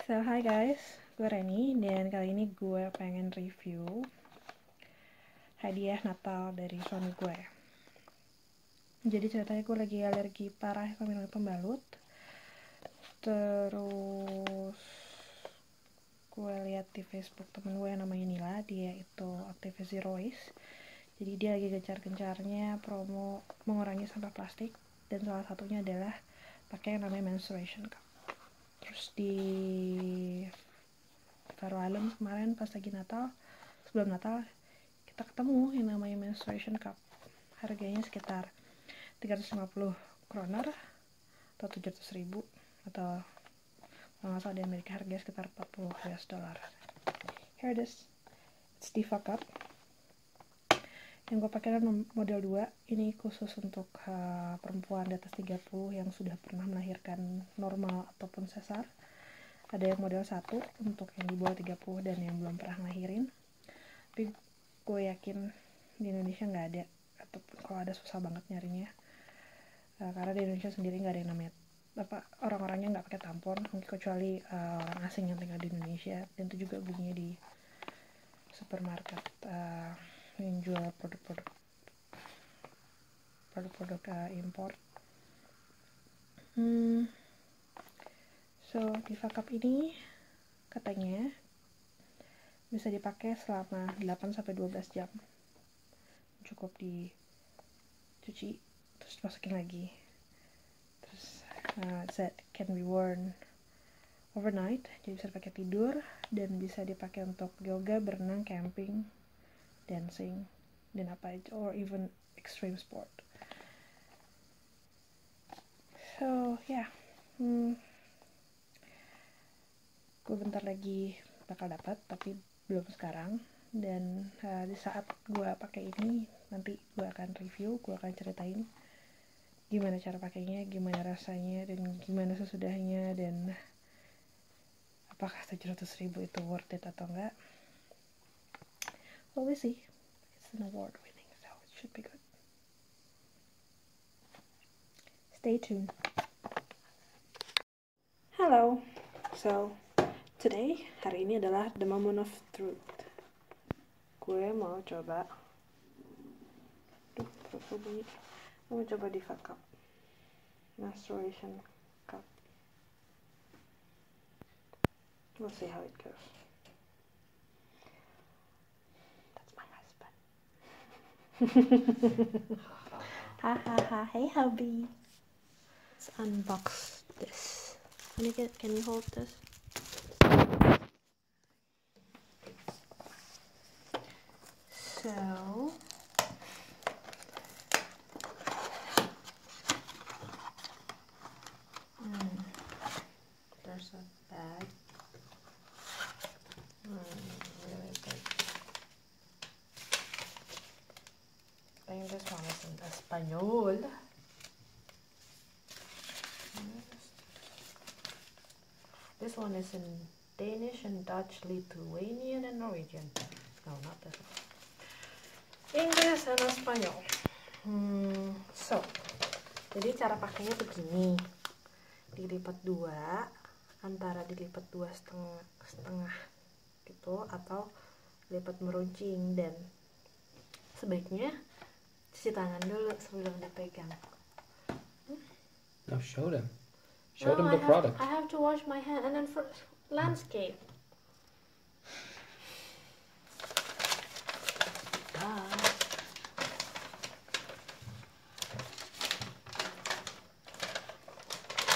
So, hi guys, gue Reni dan kali ini gue pengen review hadiah Natal dari suami gue. Jadi ceritanya gue lagi alergi parah sama minum pembalut. Terus gue lihat di Facebook temen gue yang namanya Nila, dia itu aktivis Zero Waste. Jadi dia lagi gencar-gencarnya promo mengurangi sampah plastik dan salah satunya adalah pakai yang namanya menstruation cup. Terus di Faroe Island kemarin pas lagi Natal, sebelum Natal kita ketemu yang namanya menstruation cup. Harganya sekitar 350 kroner atau 700.000, atau kalau nggak salah di Amerika harganya sekitar 40 US dollar. Here it is, it's Diva Cup. Yang gue pakai model 2, ini khusus untuk perempuan di atas 30 yang sudah pernah melahirkan normal ataupun sesar. Ada yang model 1 untuk yang di bawah 30 dan yang belum pernah ngelahirin. Tapi gue yakin di Indonesia nggak ada, ataupun kalau ada susah banget nyarinya. Karena di Indonesia sendiri nggak ada yang namanya orang-orangnya nggak pakai tampon, kecuali orang asing yang tinggal di Indonesia, dan itu juga belinya di supermarket yang jual produk impor. So Diva Cup ini katanya bisa dipakai selama 8-12 jam. Cukup dicuci terus masukin lagi. Terus it can be worn overnight, jadi bisa dipakai tidur dan bisa dipakai untuk yoga, berenang, camping, dancing, dan apa aja, or even extreme sport. So yeah, gue bentar lagi bakal dapat, tapi belum sekarang. Dan di saat gue pakai ini, nanti gue akan review, gue akan ceritain gimana cara pakainya, gimana rasanya, dan gimana sesudahnya, dan apakah 700.000 itu worth it atau enggak. Well, we see. It's an award winning, so it should be good. Stay tuned. Hello. So, today, hari ini adalah the moment of truth. Gue mau coba Diva Cup menstruation cup. We'll see how it goes. That's my husband. Ha ha ha. Hey hubby. Let's unbox this. Can you hold this? So there's a bag. Really big. I think this one is in Espanol. This one is in Danish and Dutch, Lithuanian and Norwegian. No, not this one. Inggris and Espanol. So, jadi cara pakainya begini. Dilipat 2, antara dilipat 2 setengah gitu, atau lipat meruncing, dan sebaiknya cuci tangan dulu sebelum dipegang. No, show them. Show them the product. I have to wash my hand and then first landscape.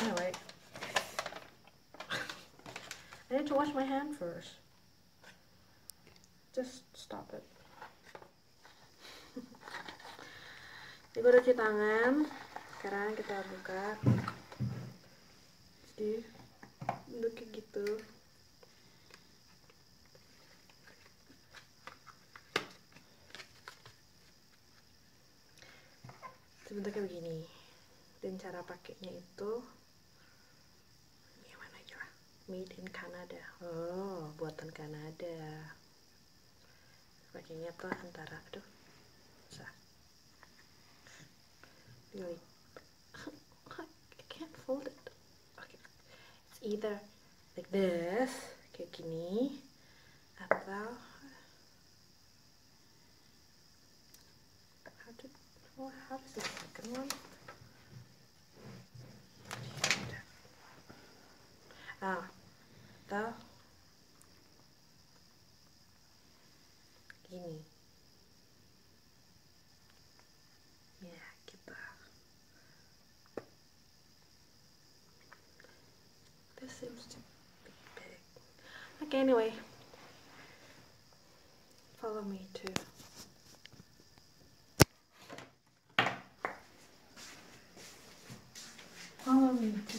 Anyway, I need to wash my hand first. Just stop it. Jadi gue udah cuci tangan. Sekarang kita buka. Jadi bentuk kayak gitu. Bentuknya begini. Dan cara pakainya itu gimana aja lah. Made in Canada. Oh, buatan Kanada. Pakainya tuh antara, aduh, susah. Really, I can't fold it. Okay, it's either like this, kayak gini, atau how does the second one? Atau gini, ya gitu. This seems to be big. Okay, anyway, follow me to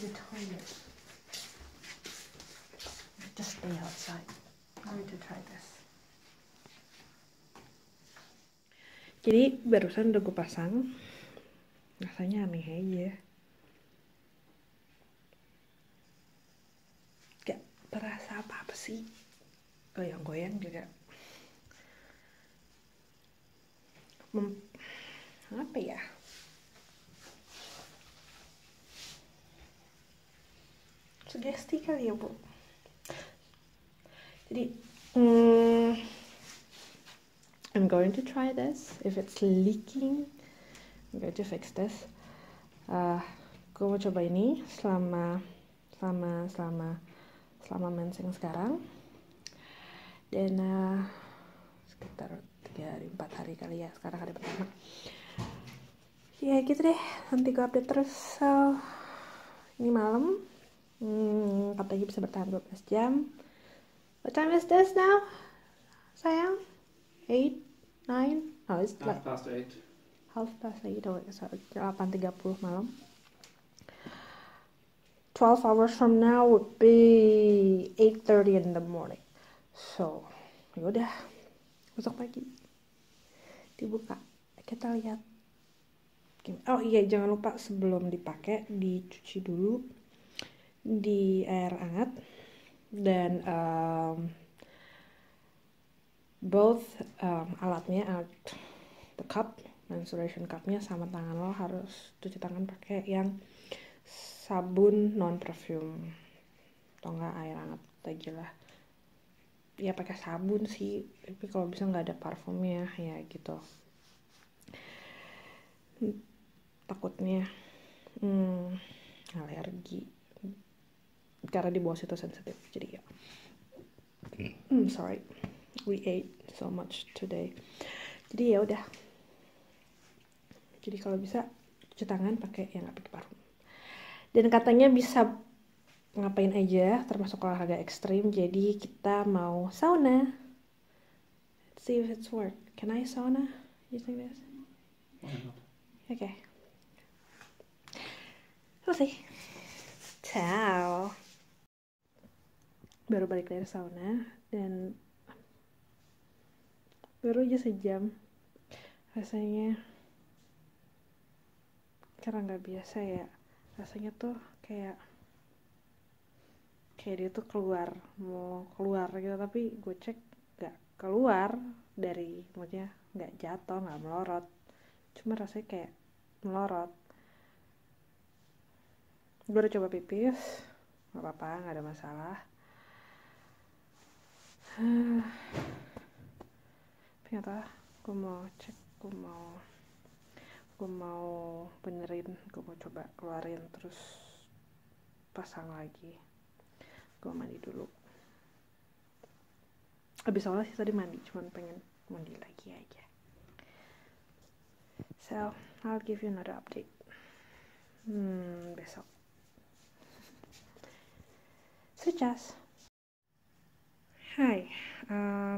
the toilet. Just stay outside. I'm going to try this. Jadi barusan udah gue pasang, rasanya aneh aja. Gak berasa apa-apa sih. Goyang-goyang juga. Apa ya? Sugesti kali ya, Bu. Jadi, I'm going to try this. If it's leaking, I'm going to fix this. Gue mau coba ini selama mensing sekarang. Dan sekitar 3 hari 4 hari kali ya. Sekarang hari pertama. Ya gitu deh. Nanti gue update terus. So, ini malam. Katanya bisa bertahan 12 jam. What time is this now? Sayang? 8, 9? Oh, it's like Half past 8. Half past 8. Oh, sorry. 8:30 malam. 12 hours from now would be 8:30 in the morning. So, yaudah. Besok pagi. Dibuka. Kita lihat. Oh iya, jangan lupa sebelum dipakai, dicuci dulu di air hangat. Dan both alatnya, the cup, menstruation cupnya sama tangan lo harus cuci tangan pakai yang sabun non perfume atau enggak air hangat aja lah. Ya pakai sabun sih, tapi kalau bisa nggak ada parfumnya ya gitu. Takutnya alergi karena di bawah situ sensitif, jadi ya. Sorry, we ate so much today. Jadi ya udah. Jadi kalau bisa cuci tangan pakai yang nggak pakai parfum. Dan katanya bisa ngapain aja, termasuk olahraga ekstrim. Jadi kita mau sauna. Let's see if it's work. Can I sauna using this? Why not? Okay. We'll see. Ciao. Baru balik dari sauna dan baru aja sejam. Rasanya karena nggak biasa ya. Rasanya tuh kayak dia tuh mau keluar gitu, tapi gue cek nggak keluar dari, maksudnya nggak jatuh, nggak melorot, cuma rasanya kayak melorot. Gue udah coba pipis, nggak apa-apa, nggak ada masalah. Ternyata gue mau cek, gue mau benerin, gue mau coba keluarin terus pasang lagi. Gue mandi dulu. Abis sholat sih tadi mandi, cuman pengen mandi lagi aja. So, I'll give you another update besok. Sucas. Hai,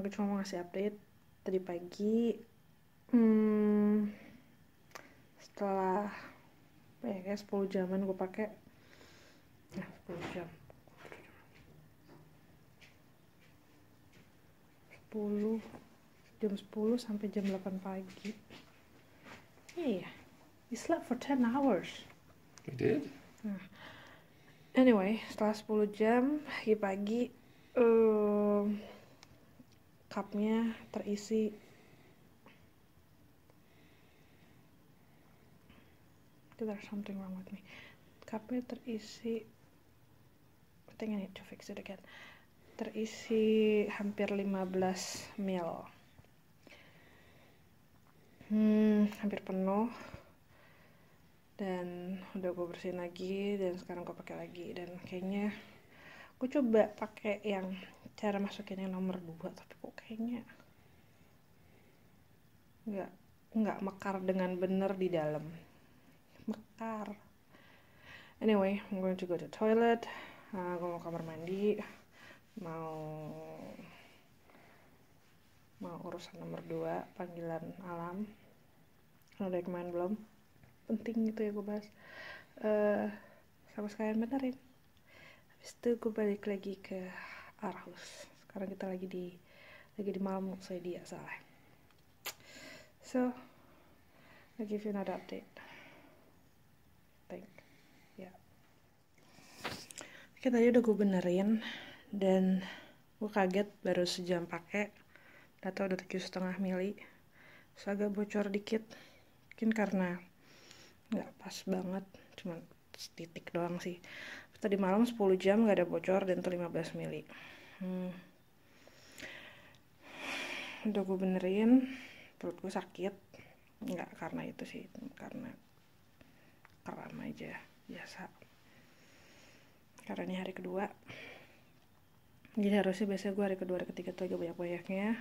gue cuma mau ngasih update. Tadi pagi, setelah kayak 10 jaman gue pakai, 10 jam. 10 sampai jam 8 pagi. Iya, we slept for 10 hours. We did? Anyway, setelah 10 jam, pagi cupnya terisi. There's something wrong with me. Cupnya terisi I think I need to fix it again. Terisi hampir 15 ml. Hampir penuh. Dan udah gue bersihin lagi, dan sekarang gue pakai lagi. Dan kayaknya gue coba pakai yang cara masukin yang nomor 2, tapi kok kayaknya nggak mekar dengan bener di dalam. Mekar. Anyway, I'm going to go to the toilet. Gue mau kamar mandi, mau urusan nomor 2, panggilan alam. Udah kemarin belum? Penting gitu ya gue bahas. Sama sekalian benerin. Habis itu gue balik lagi ke Aarhus. Sekarang kita lagi di Malmö, Swedia, salah. So, I'll give you another update. Ya. Oke, tadi udah gue benerin dan gue kaget baru sejam pakai. Data udah 7,5 mili. Terus agak bocor dikit. Mungkin karena nggak pas banget, cuman titik doang sih. Tadi malam 10 jam nggak ada bocor dan itu 15 mili. Udah gue benerin, perut gue sakit. Nggak karena itu sih, karena kram aja biasa. Karena ini hari kedua, jadi harusnya biasanya gue hari kedua, hari ketiga tuh agak banyak-banyaknya.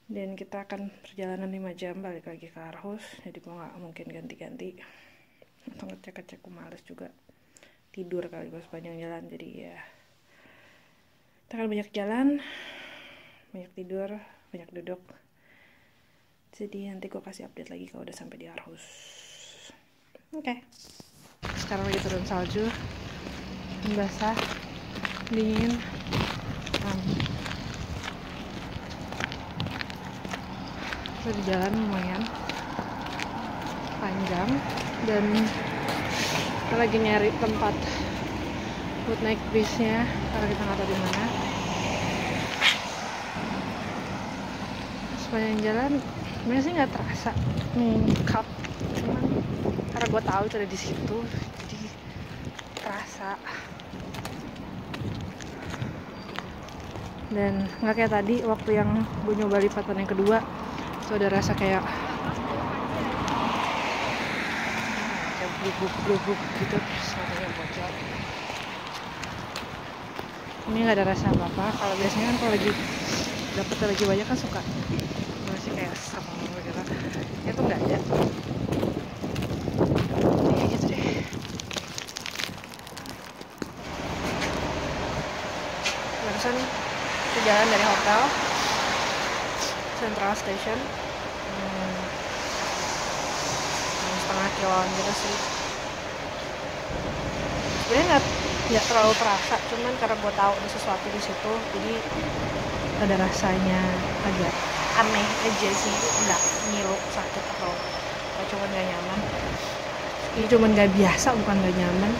Dan kita akan perjalanan 5 jam balik lagi ke Aarhus, jadi gue gak mungkin ganti-ganti atau ngecek-ngecek, gue males juga tidur kali gue sepanjang jalan. Jadi ya kita akan banyak jalan, banyak tidur, banyak duduk. Jadi nanti gue kasih update lagi kalau udah sampai di Aarhus. Oke. Sekarang lagi turun salju, basah, dingin. Di jalan lumayan panjang dan kita lagi nyari tempat buat naik bisnya karena kita nggak tahu di mana. Sepanjang jalan sebenarnya sih nggak terasa cup, cuman karena gue tahu itu ada di situ jadi terasa. Dan nggak kayak tadi waktu yang gue nyoba lipatan yang kedua. So ada rasa kayak blubuk gitu, suaranya bocor. Ini nggak ada rasa apa-apa. Kalau biasanya kan kalau lagi dapetnya lagi banyak kan suka masih kayak serem gitu. Itu nggak ada. Kayak gitu deh. Barusan jalan dari hotel Central Station, 1,5 kiloan gitu sih. Sebenarnya nggak terlalu terasa, cuman karena gue tahu ada sesuatu di situ, jadi ada rasanya agak aneh aja sih, nggak ngilu sakit atau cuman nggak nyaman. Ini cuman nggak biasa, bukan nggak nyaman.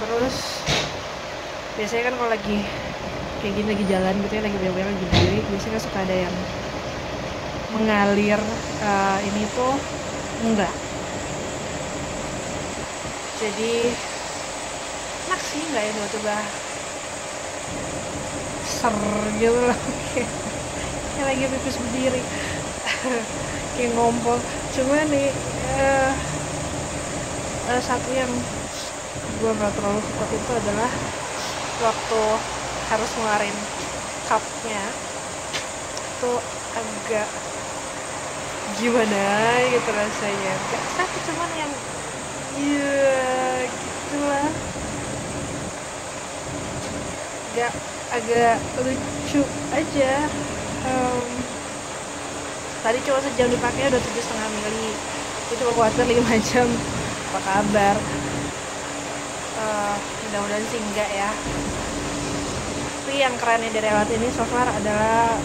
Terus biasanya kan kalau lagi kayak gini lagi jalan gitu ya, lagi bener-bener lagi berdiri, biasanya suka ada yang mengalir. Ini tuh enggak, jadi enak sih, nggak ya tiba-tiba ser gitu loh kayak lagi pipis berdiri kayak ngompol. Cuma nih satu yang gue nggak terlalu suka itu adalah waktu harus ngeluarin cupnya itu agak gimana gitu rasanya. Gak sakit, cuman yang ya gitulah, agak lucu aja. Tadi cuma sejam dipakai udah 7,5 mili. Gue cuma khawatir 5 jam apa kabar. Mudah-mudahan sih enggak ya. Tapi yang kerennya dari alat ini so far adalah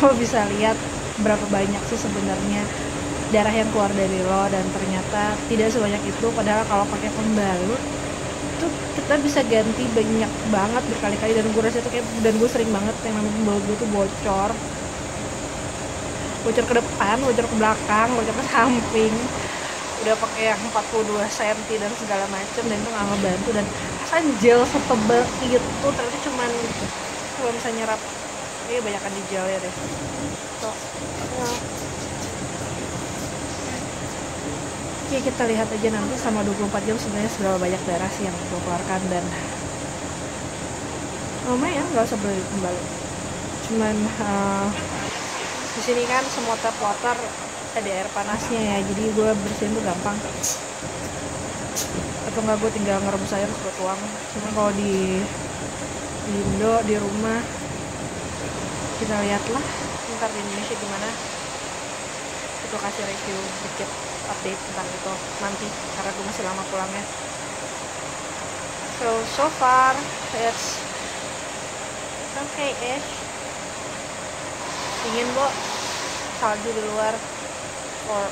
lo bisa lihat berapa banyak sih sebenarnya darah yang keluar dari lo, dan ternyata tidak sebanyak itu. Padahal kalau pakai pembalut itu kita bisa ganti banyak banget berkali-kali, dan gue rasa itu kayak, dan gue sering banget yang namanya pembalut gue tuh bocor ke depan, bocor ke belakang, bocor ke samping. udah pakai yang 42 cm dan segala macam, dan itu nggak ngebantu. Dan rasanya gel setebal itu ternyata cuman kalau bisa nyerap banyakan di gel ya deh. So, ya kita lihat aja nanti sama 24 jam sebenarnya seberapa banyak darah sih yang gue keluarkan. Dan lumayan, nggak usah beli kembali. Cuman di sini kan semua tap water ada air panasnya ya, jadi gue bersihin tuh gampang. Atau nggak gue tinggal ngerebus air terus gue tuang. Cuma kalau di Indo di rumah kita lihatlah ntar di Indonesia gimana. Itu kasih review dikit, update tentang itu nanti karena gue masih lama pulangnya. So far it's okay-ish. Dingin bo, salju di luar, or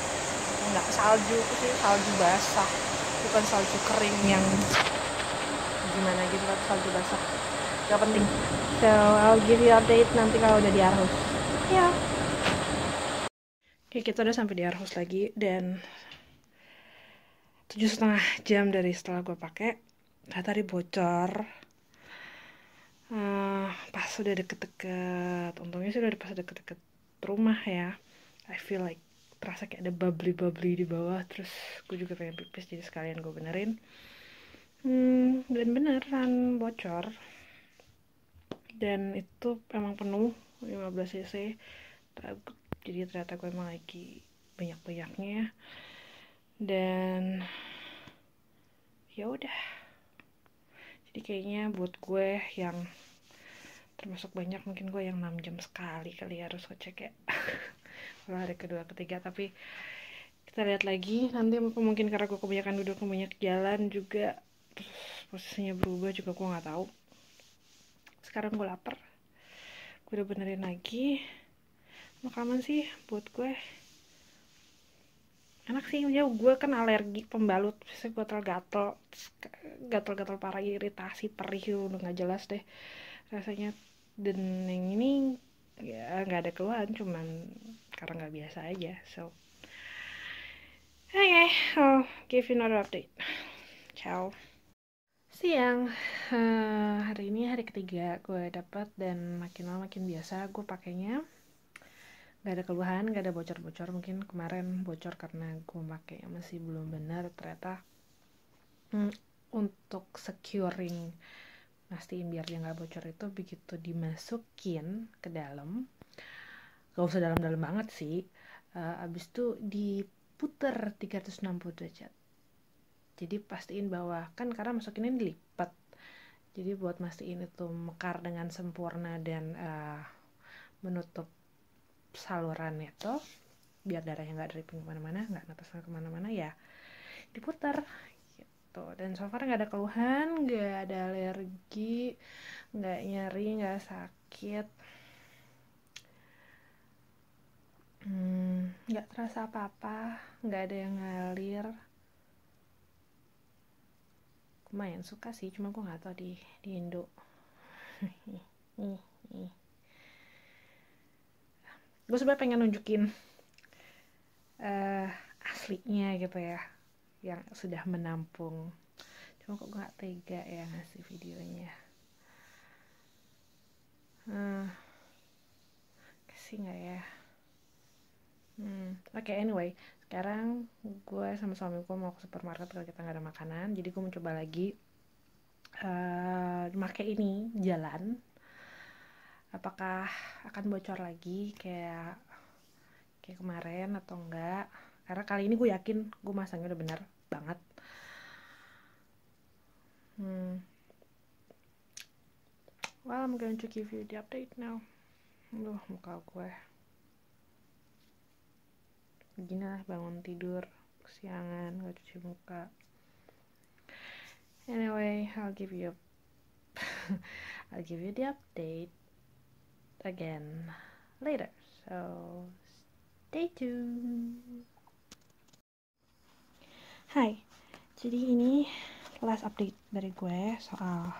enggak salju sih, salju basah, bukan salju kering yang gimana gitu, tapi salju basah. Gak penting. So I'll give you update nanti kalau udah di Aarhus. Ya. Oke, kita udah sampai di Aarhus lagi dan 7,5 jam dari setelah gue pakai, tadi bocor. Pas sudah deket-deket, untungnya sih udah pas deket-deket rumah ya. I feel like terasa kayak ada bubbly di bawah, terus gue juga pengen pipis jadi sekalian gue benerin. Dan beneran bocor, dan itu emang penuh 15 cc. Jadi ternyata gue emang lagi banyak-banyaknya, dan ya udah. Jadi kayaknya buat gue yang termasuk banyak, mungkin gue yang 6 jam sekali kali harus ngecek ya. Kalau hari kedua ketiga, tapi kita lihat lagi nanti. Mungkin karena gue kebanyakan duduk, banyak jalan juga, terus posisinya berubah juga, gue nggak tahu. Sekarang gue lapar, gue udah benerin lagi. Makanan sih buat gue enak sih ya. Gue kan alergi pembalut, biasanya gue gatel-gatel parah, iritasi, perih, udah nggak jelas deh rasanya. Dan yang ini ya nggak ada keluhan, cuman karena nggak biasa aja. So okay, I'll give you another update. Ciao. Siang, hari ini hari ketiga gue dapat, dan makin lama makin biasa gue pakainya. Gak ada keluhan, gak ada bocor-bocor. Mungkin kemarin bocor karena gue pakai masih belum benar ternyata. Untuk securing, mastiin biar dia gak bocor itu, begitu dimasukin ke dalam, gak usah dalam-dalam banget sih, abis itu diputer 360 derajat. Jadi pastiin bahwa, kan karena masukinnya dilipat, jadi buat mastiin itu mekar dengan sempurna dan menutup saluran itu, biar darahnya nggak dripping kemana-mana, nggak netes kemana-mana ya, diputar gitu. Dan so far nggak ada keluhan, nggak ada alergi, nggak nyeri, nggak sakit, nggak terasa apa-apa, nggak ada yang ngalir. Lumayan suka sih, cuma gue nggak tahu di Indo. Gue sebenarnya pengen nunjukin aslinya gitu ya, yang sudah menampung, cuma kok gue gak tega ya ngasih videonya. Kasih gak ya? Oke, anyway, sekarang gue sama suami gue mau ke supermarket kalau kita gak ada makanan. Jadi gue mencoba lagi pakai ini jalan. Apakah akan bocor lagi kayak kemarin atau enggak? Karena kali ini gue yakin gue masangnya udah benar banget. Well, I'm going to give you the update now. Aduh, muka gue gini lah, bangun tidur kesiangan, gak cuci muka. Anyway, I'll give you the update again later. So stay tuned. Hai, jadi ini last update dari gue soal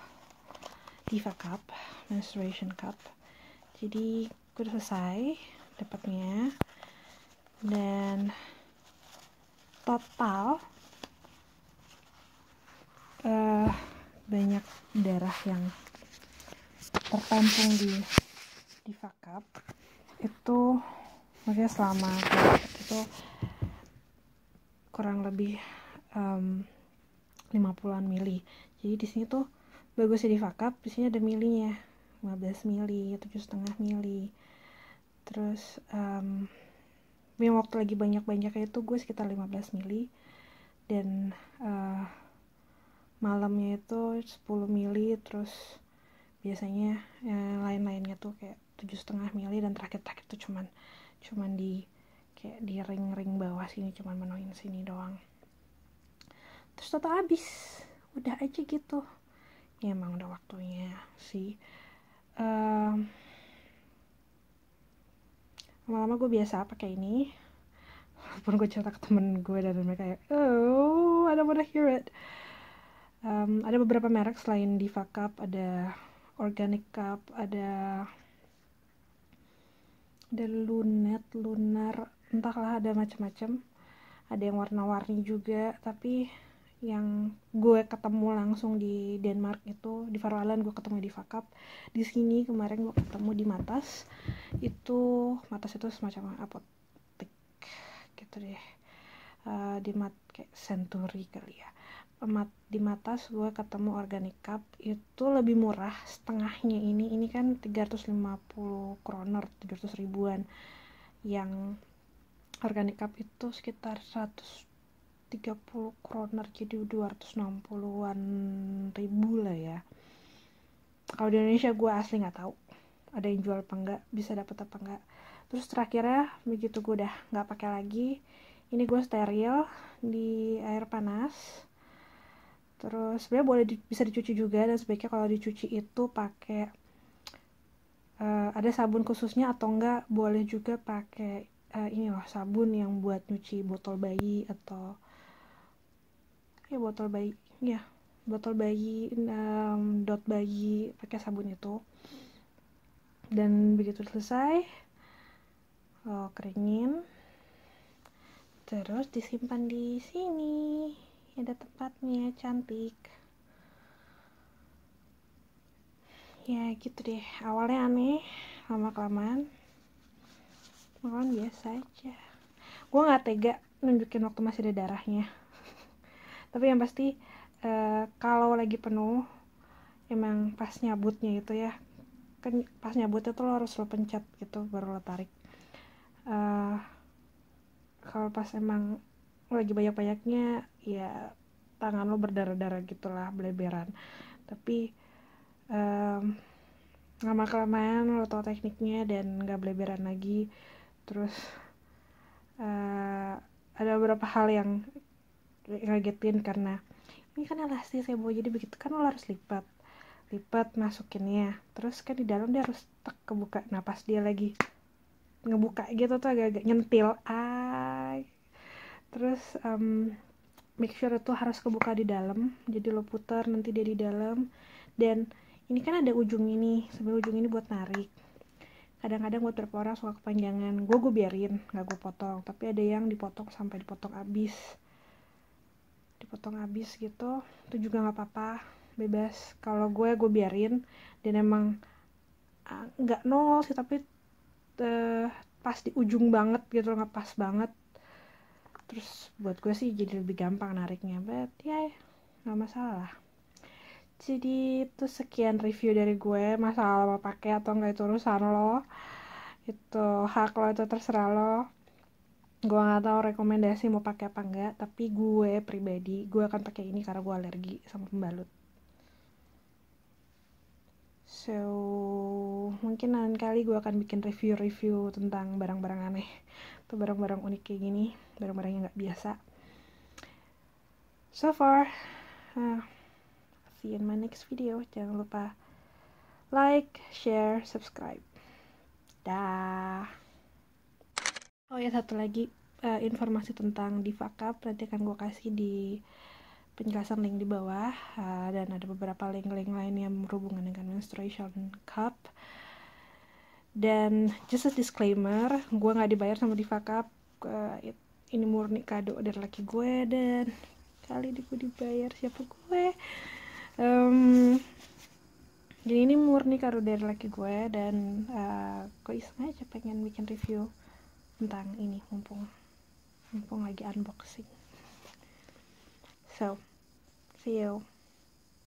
Diva Cup, menstruation cup. Jadi gue udah selesai dapatnya, dan total banyak darah yang tertampung di fuck up itu, maksudnya selama itu kurang lebih 50-an mili. Jadi di sini tuh bagusnya di fuck up, di sini ada milinya 15 mili, 7,5 mili. Terus yang waktu lagi banyak-banyaknya itu gue sekitar 15 mili, dan malamnya itu 10 mili, terus biasanya lain-lainnya tuh kayak 7,5 mili, dan terakhir-terakhir tuh cuman di kayak di ring-ring bawah sini, cuman menuhin sini doang. Terus total habis, udah aja gitu. Ya emang udah waktunya sih. Lama-lama gue biasa pakai ini, walaupun gue cerita ke temen gue dan mereka kayak, oh, I don't wanna hear it. Ada beberapa merek selain Diva Cup, ada Organic Cup, ada Lunar, entahlah, ada macam-macam. Ada yang warna-warni juga, tapi yang gue ketemu langsung di Denmark itu di Faroe Island, gue ketemu di Diva Cup. Di sini kemarin gue ketemu di Matas. Matas itu semacam apotek gitu deh. Di kayak Century kali ya. Di Matas gue ketemu Organic Cup, itu lebih murah setengahnya. Ini kan 350 kroner, 700 ribuan. Yang Organic Cup itu sekitar 130 kroner, jadi 260-an ribu lah ya. Kalau di Indonesia gue asli nggak tahu ada yang jual apa enggak, bisa dapet apa enggak. Terus terakhirnya begitu gue udah nggak pakai lagi, ini gue steril di air panas. Terus sebenarnya bisa dicuci juga, dan sebaiknya kalau dicuci itu pakai ada sabun khususnya, atau enggak boleh juga pakai ini loh, sabun yang buat nyuci botol bayi, atau botol bayi, dot bayi, pakai sabun itu. Dan begitu selesai, keringin, terus disimpan di sini, ada tempatnya, cantik. Ya gitu deh, awalnya aneh, lama-kelamaan biasa aja. Gue nggak tega nunjukin waktu masih ada darahnya. Tapi yang pasti kalau lagi penuh, emang pas nyabutnya itu ya, kan pas nyabutnya tuh lo harus lo pencet gitu baru lo tarik. Kalau pas emang lagi banyak-banyaknya, ya tangan lo berdarah-darah gitulah, bleberan. Tapi lama-kelamaan lo tau tekniknya dan gak bleberan lagi. Terus ada beberapa hal yang ngagetin, karena ini kan elastis ya Bu, jadi begitu kan lo harus lipat masukinnya, terus kan di dalam dia harus kebuka. Nah pas dia lagi ngebuka gitu tuh agak-agak nyentil, terus make sure itu harus kebuka di dalam, jadi lo putar nanti dia di dalam. Dan ini kan ada ujung ini, sebenarnya ujung ini buat narik. Kadang-kadang buat beberapa orang suka kepanjangan, gue biarin, gak gue potong. Tapi ada yang dipotong sampai dipotong abis gitu, itu juga gak apa-apa, bebas. Kalau gue biarin, dan emang gak nol sih, tapi pas di ujung banget gitu, gak pas banget. Terus buat gue sih jadi lebih gampang nariknya, but ya gak masalah. Jadi itu sekian review dari gue. Masalah lo pakai atau enggak itu urusan lo, itu hak lo, itu terserah lo. Gue nggak tahu rekomendasi mau pakai apa enggak, tapi gue pribadi gue akan pakai ini karena gue alergi sama pembalut. So mungkin lain kali gue akan bikin review tentang barang-barang aneh atau barang-barang unik kayak gini, barang-barang yang nggak biasa. So far, see you in my next video. Jangan lupa like, share, subscribe. Dah. Oh ya, satu lagi informasi tentang Diva Cup nanti akan gue kasih di penjelasan link di bawah, dan ada beberapa link-link lain yang berhubungan dengan menstruation cup. Dan just a disclaimer, gue nggak dibayar sama Diva Cup. ini murni kado dari laki gue, dan kali ini gue dibayar siapa gue. Jadi ini murni kado dari laki gue, dan gue iseng aja pengen bikin review tentang ini mumpung lagi unboxing. So, see you.